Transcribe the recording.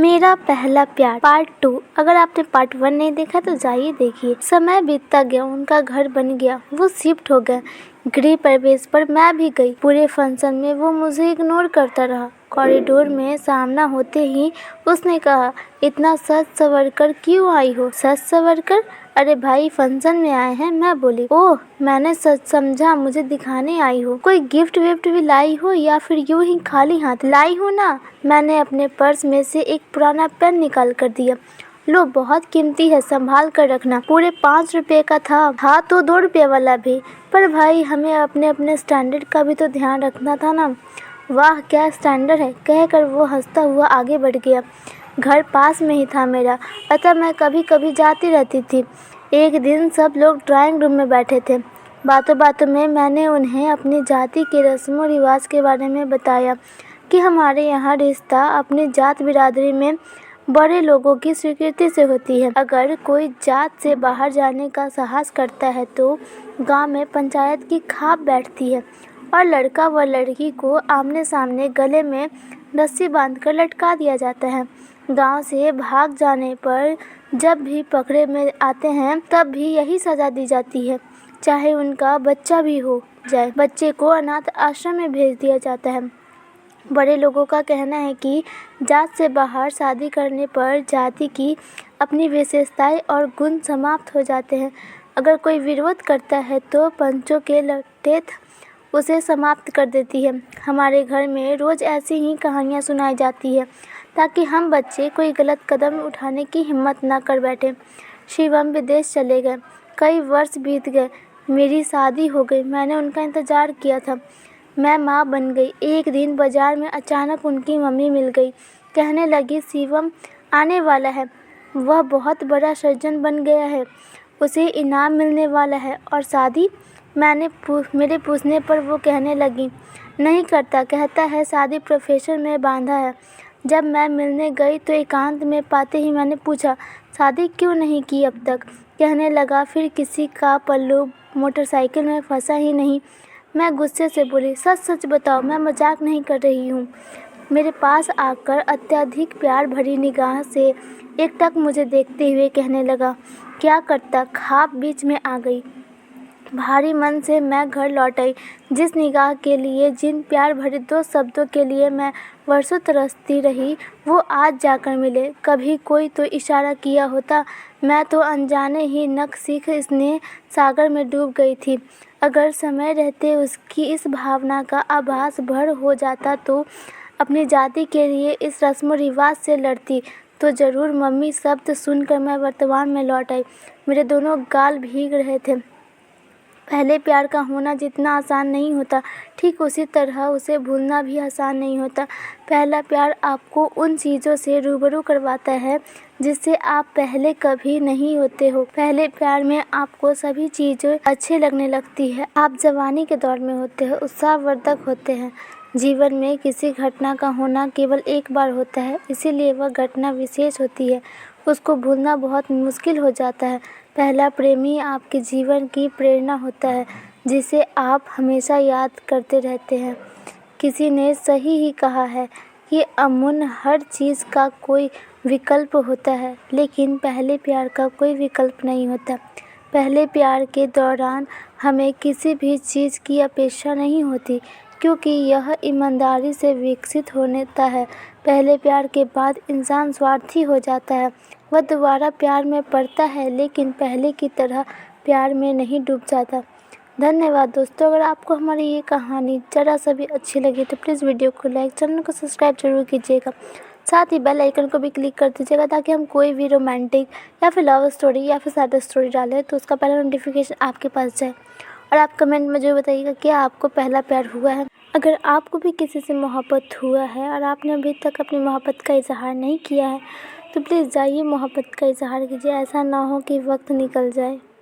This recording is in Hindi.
मेरा पहला प्यार पार्ट 2। अगर आपने पार्ट 1 नहीं देखा तो जाइए देखिए। समय बीतता गया, उनका घर बन गया, वो शिफ्ट हो गए गृह प्रवेश पर। मैं भी गई। पूरे फंक्शन में वो मुझे इग्नोर करता रहा। कॉरिडोर में सामना होते ही उसने कहा, इतना सज संवर कर क्यों आई हो? सज संवर कर? अरे भाई, फंक्शन में आए हैं। मैं बोली, ओह, मैंने सच समझा मुझे दिखाने आई हो। कोई गिफ्ट विफ्ट भी लाई हो या फिर यूं ही खाली हाथ? लाई हूँ ना। मैंने अपने पर्स में से एक पुराना पेन निकाल कर दिया। लो, बहुत कीमती है, संभाल कर रखना। पूरे 5 रुपए का था तो 2 रुपए वाला भी। पर भाई, हमें अपने अपने स्टैंडर्ड का भी तो ध्यान रखना था ना। वाह, क्या स्टैंडर्ड है, कहकर वो हंसता हुआ आगे बढ़ गया। घर पास में ही था मेरा, अतः मैं कभी कभी जाती रहती थी। एक दिन सब लोग ड्राइंग रूम में बैठे थे। बातों बातों में मैंने उन्हें अपनी जाति के रस्मों रिवाज के बारे में बताया कि हमारे यहाँ रिश्ता अपनी जात बिरादरी में बड़े लोगों की स्वीकृति से होती है। अगर कोई जात से बाहर जाने का साहस करता है तो गांव में पंचायत की खाप बैठती है और लड़का व लड़की को आमने सामने गले में रस्सी बांधकर लटका दिया जाता है। गांव से भाग जाने पर जब भी पकड़े में आते हैं तब भी यही सजा दी जाती है, चाहे उनका बच्चा भी हो जाए। बच्चे को अनाथ आश्रम में भेज दिया जाता है। बड़े लोगों का कहना है कि जात से बाहर शादी करने पर जाति की अपनी विशेषताएं और गुण समाप्त हो जाते हैं। अगर कोई विरोध करता है तो पंचों के लठेत उसे समाप्त कर देती है। हमारे घर में रोज़ ऐसी ही कहानियाँ सुनाई जाती है ताकि हम बच्चे कोई गलत कदम उठाने की हिम्मत न कर बैठे। शिवम विदेश चले गए। कई वर्ष बीत गए। मेरी शादी हो गई। मैंने उनका इंतज़ार किया था। मैं माँ बन गई। एक दिन बाजार में अचानक उनकी मम्मी मिल गई। कहने लगी, शिवम आने वाला है, वह बहुत बड़ा सर्जन बन गया है, उसे इनाम मिलने वाला है। और शादी? मेरे पूछने पर वो कहने लगी, नहीं करता, कहता है शादी प्रोफेशन में बांधा है। जब मैं मिलने गई तो एकांत में पाते ही मैंने पूछा, शादी क्यों नहीं की अब तक? कहने लगा, फिर किसी का पल्लू मोटरसाइकिल में फंसा ही नहीं। मैं गुस्से से बोली, सच सच बताओ, मैं मजाक नहीं कर रही हूँ। मेरे पास आकर अत्यधिक प्यार भरी निगाह से एकटक मुझे देखते हुए कहने लगा, क्या करता? खाप बीच में आ गई। भारी मन से मैं घर लौट आई। जिस निगाह के लिए, जिन प्यार भरे 2 शब्दों के लिए मैं वर्षों तरसती रही, वो आज जाकर मिले। कभी कोई तो इशारा किया होता, मैं तो अनजाने ही नक सीख स्नेह सागर में डूब गई थी। अगर समय रहते उसकी इस भावना का आभास भर हो जाता तो अपनी जाति के लिए इस रस्म रिवाज से लड़ती तो ज़रूर। मम्मी शब्द सुनकर मैं वर्तमान में लौट आई। मेरे दोनों गाल भीग रहे थे। पहले प्यार का होना जितना आसान नहीं होता, ठीक उसी तरह उसे भूलना भी आसान नहीं होता। पहला प्यार आपको उन चीज़ों से रूबरू करवाता है जिससे आप पहले कभी नहीं होते हो। पहले प्यार में आपको सभी चीज़ें अच्छे लगने लगती है। आप जवानी के दौर में होते हैं, उत्साहवर्धक होते हैं। जीवन में किसी घटना का होना केवल एक बार होता है, इसीलिए वह घटना विशेष होती है। उसको भूलना बहुत मुश्किल हो जाता है। पहला प्रेमी आपके जीवन की प्रेरणा होता है, जिसे आप हमेशा याद करते रहते हैं। किसी ने सही ही कहा है कि अमून हर चीज़ का कोई विकल्प होता है, लेकिन पहले प्यार का कोई विकल्प नहीं होता। पहले प्यार के दौरान हमें किसी भी चीज़ की अपेक्षा नहीं होती, क्योंकि यह ईमानदारी से विकसित होता है। पहले प्यार के बाद इंसान स्वार्थी हो जाता है। वह दोबारा प्यार में पड़ता है, लेकिन पहले की तरह प्यार में नहीं डूब जाता। धन्यवाद दोस्तों। अगर आपको हमारी ये कहानी ज़रा सा भी अच्छी लगी तो प्लीज़ वीडियो को लाइक, चैनल को सब्सक्राइब जरूर कीजिएगा। साथ ही बेल आइकन को भी क्लिक कर दीजिएगा ताकि हम कोई भी रोमांटिक या फिर लव स्टोरी या फिर सैड स्टोरी डालें तो उसका पहला नोटिफिकेशन आपके पास जाए। और आप कमेंट में जो बताइएगा कि आपको पहला प्यार हुआ है। अगर आपको भी किसी से मोहब्बत हुआ है और आपने अभी तक अपनी मोहब्बत का इजहार नहीं किया है तो प्लीज़ जाइए मोहब्बत का इजहार कीजिए। ऐसा ना हो कि वक्त निकल जाए।